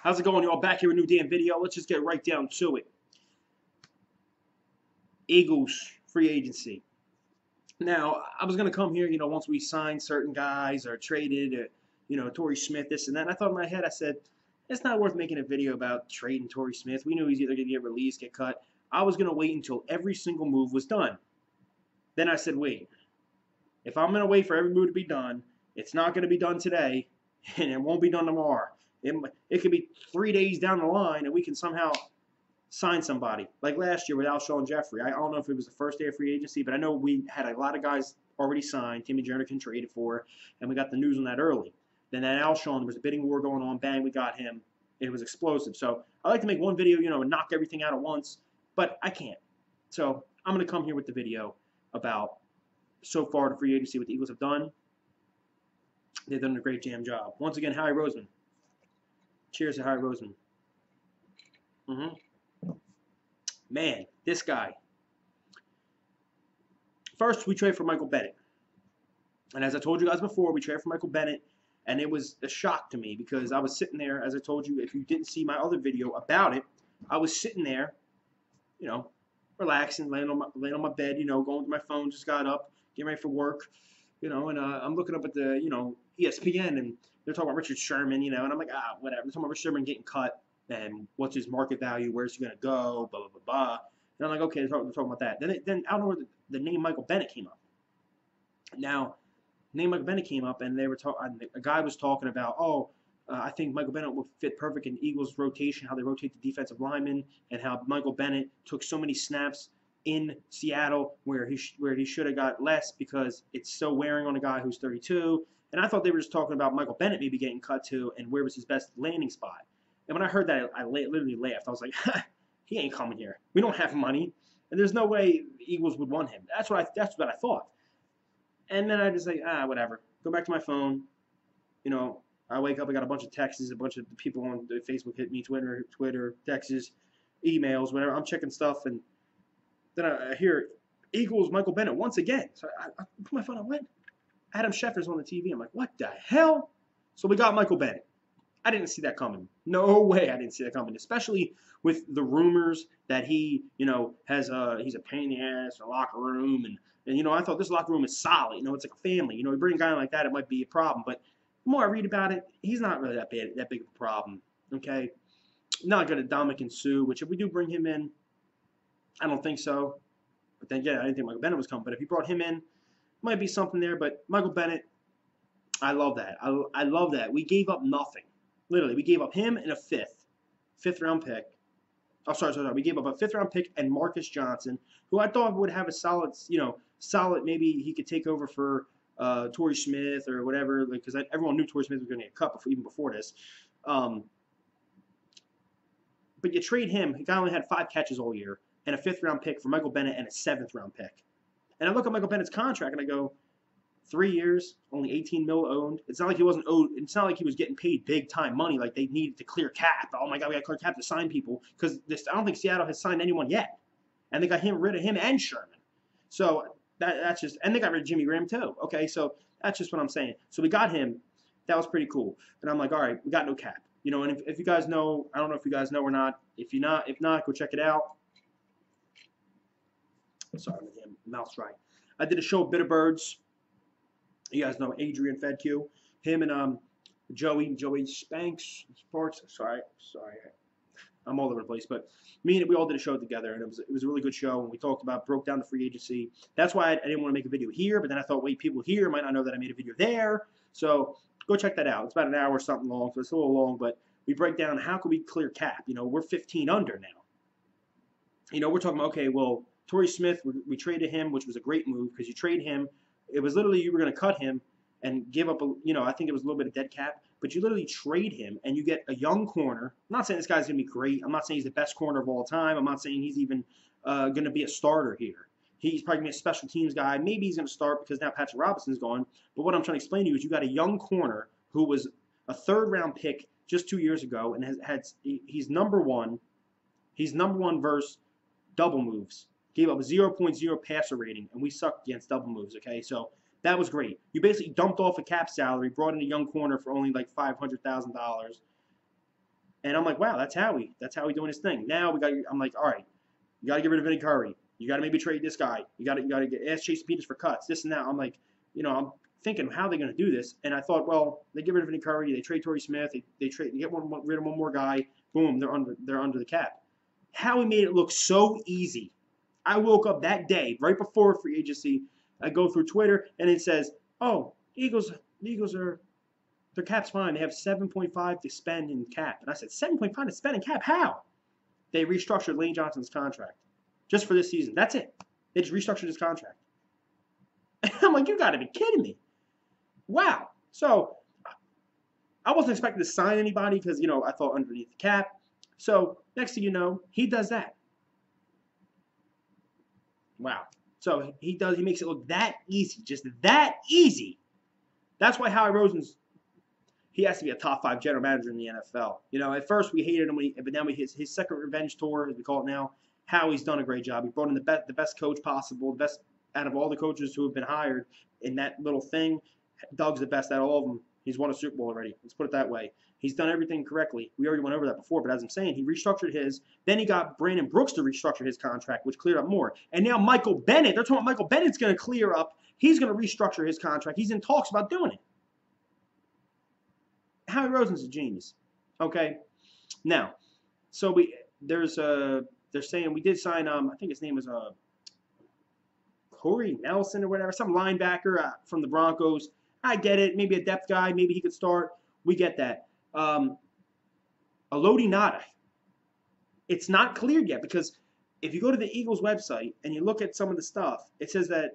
How's it going, y'all? Back here with a new damn video. Let's just get right down to it. Eagles free agency. Now, I was gonna come here, once we signed certain guys or traded, Torrey Smith, this and that. And I thought in my head, I said, it's not worth making a video about trading Torrey Smith. We knew he's either gonna get released, get cut. I was gonna wait until every single move was done. Then I said, wait, if I'm gonna wait for every move to be done, it's not gonna be done today, and it won't be done tomorrow. It could be 3 days down the line, and we can somehow sign somebody. Like last year with Alshon Jeffrey. I don't know if it was the first day of free agency, but I know we had a lot of guys already signed. Timmy Jernigan traded for, and we got the news on that early. Then that Alshon, there was a bidding war going on. Bang, we got him. It was explosive. So I like to make one video, and knock everything out at once, but I can't. So I'm going to come here with the video about so far the free agency, what the Eagles have done. They've done a great damn job. Once again, Howie Roseman. Cheers to Howie Roseman. Man, this guy. First, we trade for Michael Bennett. And as I told you guys before, we traded for Michael Bennett, and it was a shock to me because I was sitting there, as I told you, if you didn't see my other video about it, I was sitting there, relaxing, laying on my bed, going through my phone, just got up, getting ready for work, and I'm looking up at the, ESPN, and they're talking about Richard Sherman, and I'm like, whatever. They're talking about Richard Sherman getting cut, and what's his market value, where's he going to go, blah, blah, blah, blah. And I'm like, okay, they're talking about that. Then I don't know where the name Michael Bennett came up. Now, the name Michael Bennett came up, and they were talking. A guy was talking about, I think Michael Bennett will fit perfect in Eagles' rotation, how they rotate the defensive linemen, and how Michael Bennett took so many snaps in Seattle where he should have got less because it's so wearing on a guy who's 32. And I thought they were just talking about Michael Bennett maybe getting cut to and where was his best landing spot. And when I heard that, I literally laughed. I was like, he ain't coming here. We don't have money, and there's no way the Eagles would want him. That's what I thought. And then I just like, whatever. Go back to my phone. I wake up, I got a bunch of texts, a bunch of people on Facebook hit me, Twitter, texts, emails, whatever. I'm checking stuff, and then I hear Eagles Michael Bennett once again. So I put my phone on. What? Adam Schefter's on the TV. I'm like, what the hell? So we got Michael Bennett. I didn't see that coming. No way I didn't see that coming, especially with the rumors that he, he's a pain in the ass in the locker room. And I thought this locker room is solid. It's like a family. You bring a guy like that, it might be a problem. But the more I read about it, he's not really that big of a problem. Okay? Not good at Dominic Sue, which if we do bring him in, I don't think so. But then, yeah, I didn't think Michael Bennett was coming. But if you brought him in, might be something there. But Michael Bennett, I love that. I love that. We gave up nothing. Literally, we gave up him and a fifth round pick. Oh, sorry. We gave up a 5th round pick and Marcus Johnson, who I thought would have a solid, maybe he could take over for Torrey Smith or whatever, because everyone knew Torrey Smith was going to get cut even before this. But you trade him. He only had 5 catches all year and a 5th round pick for Michael Bennett and a 7th round pick. And I look at Michael Bennett's contract and I go, 3 years, only 18 mil owned. It's not like he wasn't owed. It's not like he was getting paid big time money like they needed to clear cap. Oh my God, we got to clear cap to sign people because I don't think Seattle has signed anyone yet, and they got rid of him and Sherman. So that's just, and they got rid of Jimmy Graham too. Okay, so that's just what I'm saying. So we got him. That was pretty cool. And I'm like, all right, we got no cap. And if you guys know, I don't know if you guys know or not. If not, go check it out. Sorry, my mouth's dry. I did a show, Bitter Birds. You guys know Adrian Fedq, him and Joey Spanks Sports. Sorry, I'm all over the place. But we all did a show together, and it was a really good show. And we broke down the free agency. That's why I didn't want to make a video here. But then I thought, wait, people here might not know that I made a video there. So go check that out. It's about an hour something long, so it's a little long. But we break down how can we clear cap. We're 15 under now. We're talking about, okay, well, Torrey Smith, we traded him, which was a great move because you trade him. It was literally you were going to cut him and give up I think it was a little bit of dead cap, but you literally trade him and you get a young corner. I'm not saying this guy's going to be great. I'm not saying he's the best corner of all time. I'm not saying he's even going to be a starter here. He's probably going to be a special teams guy. Maybe he's going to start because now Patrick Robinson's gone. But what I'm trying to explain to you is you got a young corner who was a 3rd round pick just 2 years ago and he's number one. He's number one versus double moves. Gave up a 0.0 passer rating, and we sucked against double moves, okay? So that was great. You basically dumped off a cap salary, brought in a young corner for only like $500,000. And I'm like, wow, that's Howie. That's Howie doing his thing. Now I'm like, all right, you got to get rid of Vinny Curry. You got to maybe trade this guy. You got to ask Chase Peters for cuts. This and that. I'm like, I'm thinking, how are they going to do this? And I thought, well, they get rid of Vinny Curry. They trade Torrey Smith. They get rid of one more guy. Boom, they're under the cap. Howie made it look so easy. I woke up that day right before free agency. I go through Twitter and it says, "Oh, the Eagles are their cap's fine. They have 7.5 to spend in cap." And I said, 7.5 to spend in cap? How? They restructured Lane Johnson's contract just for this season. That's it. They just restructured his contract. And I'm like, you got to be kidding me. Wow. So I wasn't expecting to sign anybody because, I thought underneath the cap. So next thing you know, he does that. Wow. So he makes it look that easy, just that easy. That's why Howie Roseman's he has to be a top 5 general manager in the NFL. At first we hated him, but now his second revenge tour, as we call it now, Howie's done a great job. He brought in the best coach possible, the best out of all the coaches who have been hired in that little thing. Doug's the best out of all of them. He's won a Super Bowl already. Let's put it that way. He's done everything correctly. We already went over that before, but as I'm saying, he restructured his. Then he got Brandon Brooks to restructure his contract, which cleared up more. And now Michael Bennett, they're talking about Michael Bennett's going to clear up. He's going to restructure his contract. He's in talks about doing it. Howie Roseman's a genius. Okay, now, so they're saying we did sign I think his name was Corey Nelson or whatever, some linebacker from the Broncos. I get it, maybe a depth guy, maybe he could start. We get that. Elodie Ngata. It's not cleared yet because if you go to the Eagles website and you look at some of the stuff, it says that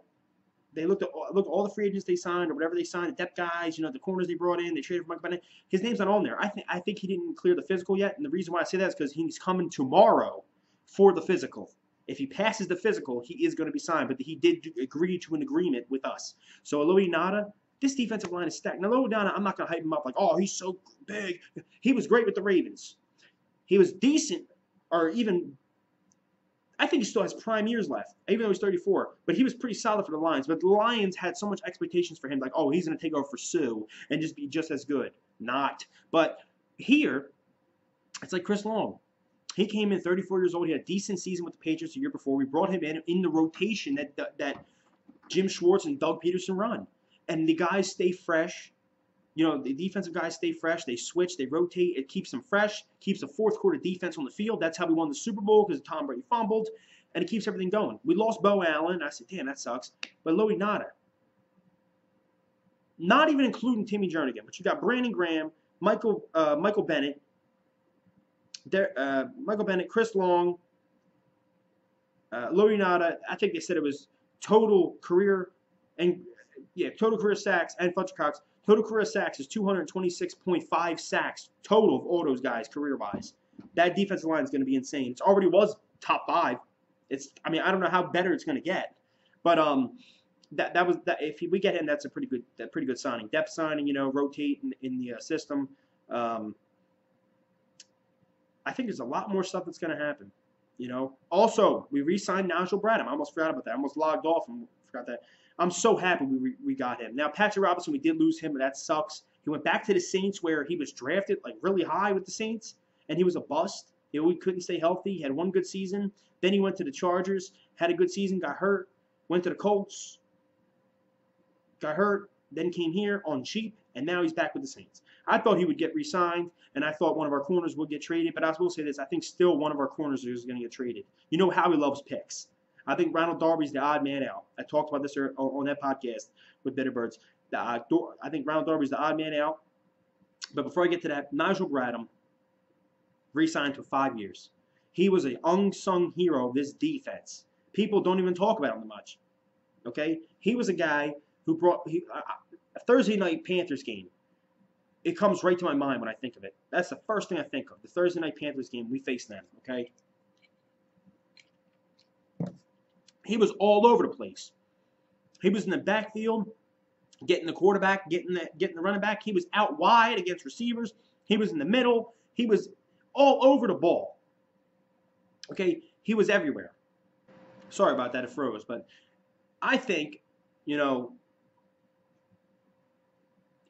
they look at all the free agents they signed or whatever they signed, the depth guys, the corners they brought in, they traded for Mike Bennett. His name's not on there. I think he didn't clear the physical yet, and the reason why I say that is because he's coming tomorrow for the physical. If he passes the physical, he is going to be signed, but he did agree to an agreement with us. So Elodie Ngata, this defensive line is stacked. Now Elodie Ngata, I'm not going to hype him up like, oh, he's so big. He was great with the Ravens. He was decent, or even I think he still has prime years left, even though he's 34. But he was pretty solid for the Lions. But the Lions had so much expectations for him, like, oh, he's going to take over for Sue and just be just as good. Not. But here, it's like Chris Long. He came in 34 years old. He had a decent season with the Patriots the year before. We brought him in the rotation that Jim Schwartz and Doug Peterson run. And the guys stay fresh. The defensive guys stay fresh. They switch. They rotate. It keeps them fresh. Keeps the fourth quarter defense on the field. That's how we won the Super Bowl because Tom Brady fumbled. And it keeps everything going. We lost Bo Allen. I said, damn, that sucks. But Elodie Ngata. Not even including Timmy Jernigan. But you got Brandon Graham, Michael Bennett, Chris Long, Elodie Ngata. I think they said it was total career sacks and Fletcher Cox. Total career sacks is 226.5 sacks total of all those guys career-wise. That defensive line is going to be insane. It already was top 5. I don't know how better it's going to get, but that was that. If we get him, that's a pretty good signing. Depth signing, rotate in the system. I think there's a lot more stuff that's going to happen. Also, we re-signed Nigel Bradham. I almost forgot about that. I almost logged off and forgot that. I'm so happy we got him. Now, Patrick Robinson, we did lose him, but that sucks. He went back to the Saints where he was drafted like really high with the Saints, and he was a bust. He couldn't stay healthy. He had one good season. Then he went to the Chargers, had a good season, got hurt. Went to the Colts, got hurt, then came here on cheap, and now he's back with the Saints. I thought he would get re-signed, and I thought one of our corners would get traded, but I will say this. I think still one of our corners is going to get traded. You know how he loves picks. I think Ronald Darby's the odd man out. I talked about this on that podcast with Bitterbirds. I think Ronald Darby's the odd man out. But before I get to that, Nigel Bradham re-signed for 5 years. He was an unsung hero of this defense. People don't even talk about him much. Okay? He was a guy who brought a Thursday night Panthers game. It comes right to my mind when I think of it. That's the first thing I think of. The Thursday night Panthers game, we faced them. Okay? He was all over the place. He was in the backfield, getting the quarterback, getting the running back. He was out wide against receivers. He was in the middle. He was all over the ball. Okay, he was everywhere. Sorry about that, it froze. But I think,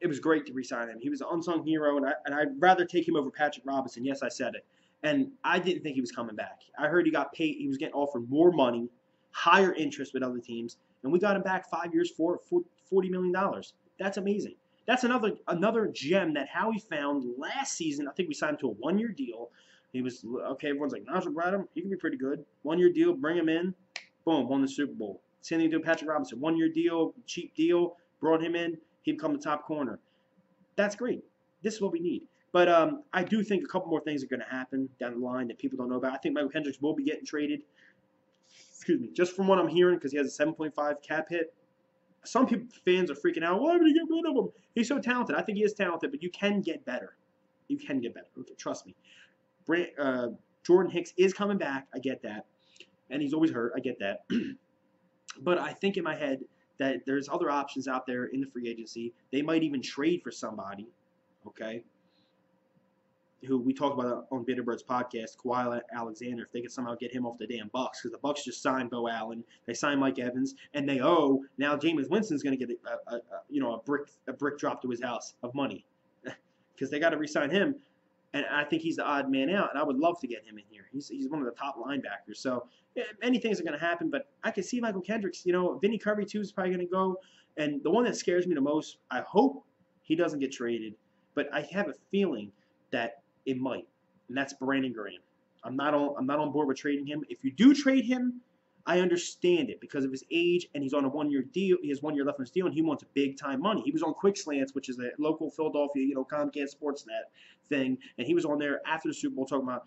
it was great to re-sign him. He was an unsung hero, and I'd rather take him over Patrick Robinson. Yes, I said it. And I didn't think he was coming back. I heard he got paid. He was getting offered more money, higher interest with other teams, and we got him back 5 years for $40 million. That's amazing. That's another gem that Howie found last season. I think we signed him to a 1 year deal. He was okay. Everyone's like, Najee Bradham, he can be pretty good. 1 year deal, bring him in, boom, won the Super Bowl. Same thing to Patrick Robinson. 1 year deal, cheap deal, brought him in, he become the top corner. That's great. This is what we need. But I do think a couple more things are going to happen down the line that people don't know about. I think Michael Kendricks will be getting traded. Excuse me. Just from what I'm hearing, because he has a 7.5 cap hit. Some people, fans are freaking out. Why would you get rid of him? He's so talented. I think he is talented, but you can get better. You can get better. Okay, trust me. Jordan Hicks is coming back. I get that. And he's always hurt. I get that. But I think in my head that there's other options out there in the free agency. They might even trade for somebody, okay, who we talked about on Bitterbird's podcast, Kawhi Alexander, if they could somehow get him off the damn Bucks, because the Bucks just signed Bo Allen, they signed Mike Evans, and now Jameis Winston's going to get a brick dropped to his house of money, because they got to re-sign him, and I think he's the odd man out, and I would love to get him in here. He's one of the top linebackers, so yeah, many things are going to happen, but I can see Michael Kendricks, Vinny Curry too is probably going to go, and the one that scares me the most, I hope he doesn't get traded, but I have a feeling that it might, and that's Brandon Graham. I'm not on board with trading him. If you do trade him, I understand it because of his age, and he's on a 1 year deal. He has 1 year left on his deal, and he wants big time money. He was on Quick Slants, which is a local Philadelphia, Comcast Sportsnet thing, and he was on there after the Super Bowl talking about,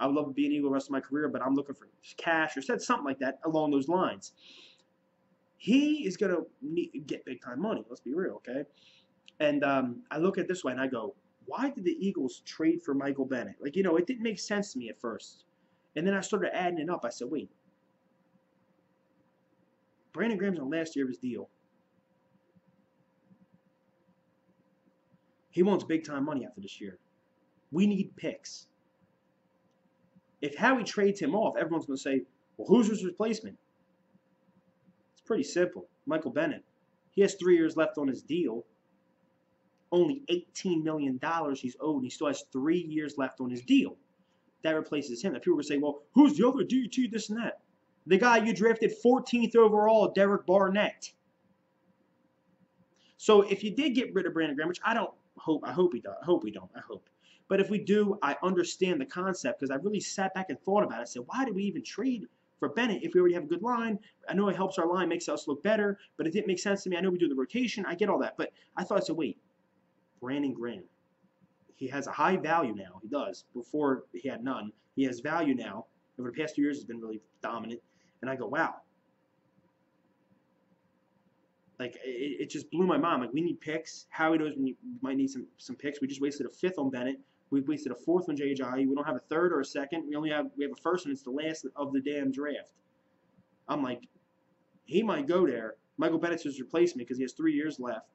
I would love to be an Eagle the rest of my career, but I'm looking for cash, or said something like that along those lines. He is gonna get big time money. Let's be real, okay? And I look at it this way, and I go, why did the Eagles trade for Michael Bennett? It didn't make sense to me at first. And then I started adding it up. I said, wait, Brandon Graham's on last year of his deal. He wants big-time money after this year. We need picks. If Howie trades him off, everyone's going to say, well, who's his replacement? It's pretty simple. Michael Bennett. He has 3 years left on his deal. Only $18 million he's owed. He still has 3 years left on his deal. That replaces him. And people are going to say, well, who's the other DT, this and that? The guy you drafted 14th overall, Derek Barnett. So if you did get rid of Brandon Graham, which I hope he does. I hope we don't. I hope. But if we do, I understand the concept because I really sat back and thought about it. I said, why did we even trade for Bennett if we already have a good line? I know it helps our line, makes us look better, but it didn't make sense to me. I know we do the rotation. I get all that. But I thought, I said, wait. Brandon Graham. He has a high value now. He does. Before, he had none. He has value now. Over the past 2 years, he's been really dominant. And I go, wow. It just blew my mind. We need picks. Howie knows we might need some picks. We just wasted a fifth on Bennett. We wasted a fourth on J.J. We don't have a third or a second. We have a first, and it's the last of the damn draft. I'm like, he might go there. Michael Bennett's his replacement because he has 3 years left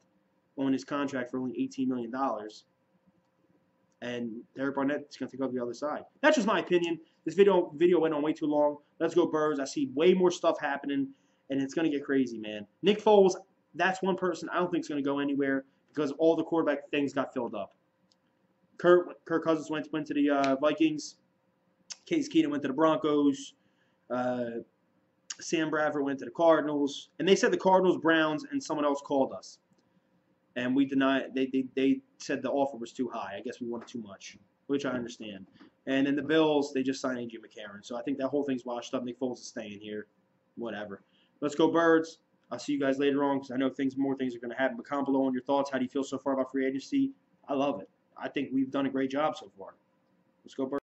on his contract for only $18 million. And Derek Barnett's going to take over the other side. That's just my opinion. This video went on way too long. Let's go Birds. I see way more stuff happening, and it's going to get crazy, man. Nick Foles, that's one person I don't think is going to go anywhere because all the quarterback things got filled up. Kirk Cousins went to the Vikings. Case Keenum went to the Broncos. Sam Bradford went to the Cardinals. And they said the Cardinals, Browns, and someone else called us. And we denied. They said the offer was too high. I guess we wanted too much, which I understand. And then the Bills, they just signed A.J. McCarron. So I think that whole thing's washed up. Nick Foles is staying here. Whatever. Let's go Birds. I'll see you guys later on because I know more things are going to happen. But comment below on your thoughts. How do you feel so far about free agency? I love it. I think we've done a great job so far. Let's go Birds.